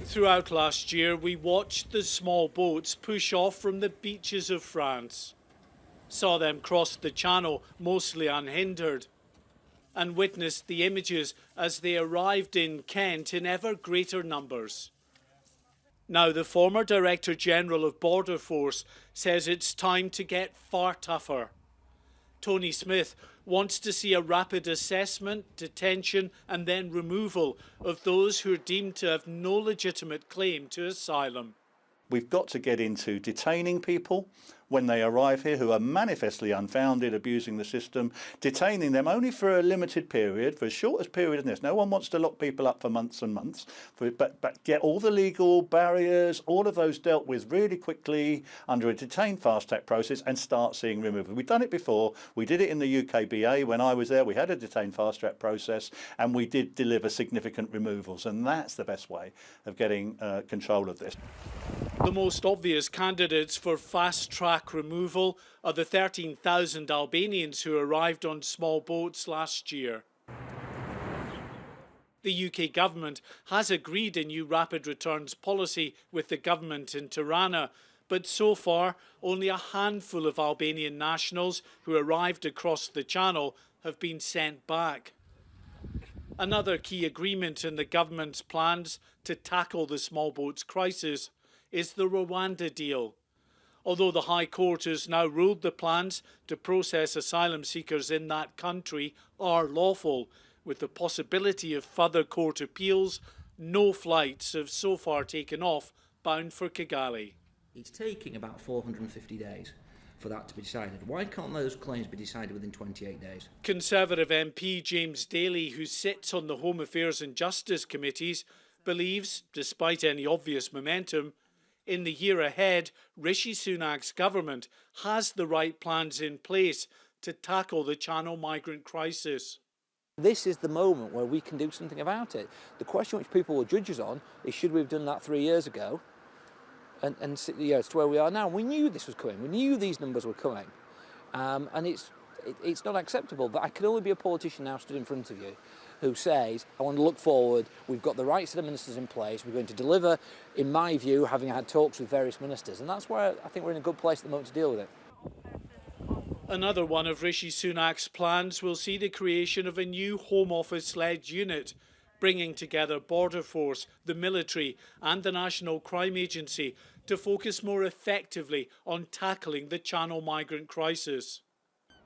Throughout last year, we watched the small boats push off from the beaches of France, saw them cross the channel mostly unhindered, and witnessed the images as they arrived in Kent in ever greater numbers. Now, the former Director General of Border Force says it's time to get far tougher. Tony Smith wants to see a rapid assessment, detention and then removal of those who are deemed to have no legitimate claim to asylum. We've got to get into detaining people when they arrive here who are manifestly unfounded, abusing the system, detaining them only for a limited period, for as short as period as this. No one wants to lock people up for months and months, but get all the legal barriers, all of those dealt with really quickly under a detained fast-track process and start seeing removal. We've done it before. We did it in the UKBA when I was there. We had a detained fast-track process and we did deliver significant removals, and that's the best way of getting control of this. The most obvious candidates for fast-track removal are the 13,000 Albanians who arrived on small boats last year. The UK government has agreed a new rapid returns policy with the government in Tirana, but so far only a handful of Albanian nationals who arrived across the channel have been sent back. Another key agreement in the government's plans to tackle the small boats crisis is the Rwanda deal. Although the High Court has now ruled the plans to process asylum seekers in that country are lawful, with the possibility of further court appeals, no flights have so far taken off bound for Kigali. It's taking about 450 days for that to be decided. Why can't those claims be decided within 28 days? Conservative MP James Daly, who sits on the Home Affairs and Justice Committees, believes, despite any obvious momentum, in the year ahead, Rishi Sunak's government has the right plans in place to tackle the Channel migrant crisis. This is the moment where we can do something about it. The question which people will judge us on is, should we have done that 3 years ago? And it's to where we are now. We knew this was coming. We knew these numbers were coming. And it's not acceptable. But I can only be a politician now stood in front of you who says, I want to look forward, we've got the right set of ministers in place, we're going to deliver, in my view, having had talks with various ministers. And that's where I think we're in a good place at the moment to deal with it. Another one of Rishi Sunak's plans will see the creation of a new Home Office-led unit, bringing together Border Force, the military and the National Crime Agency to focus more effectively on tackling the Channel migrant crisis.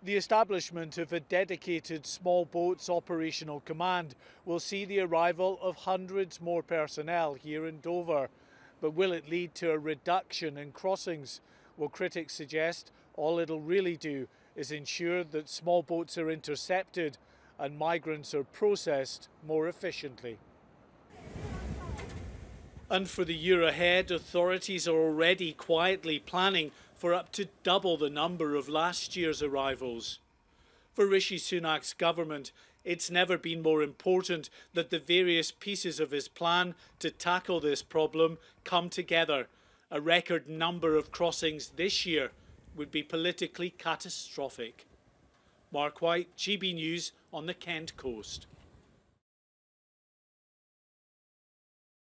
The establishment of a dedicated small boats operational command will see the arrival of hundreds more personnel here in Dover. But will it lead to a reduction in crossings? Well, critics suggest all it'll really do is ensure that small boats are intercepted and migrants are processed more efficiently. And for the year ahead, authorities are already quietly planning for up to double the number of last year's arrivals. For Rishi Sunak's government, it's never been more important that the various pieces of his plan to tackle this problem come together. A record number of crossings this year would be politically catastrophic. Mark White, GB News on the Kent coast.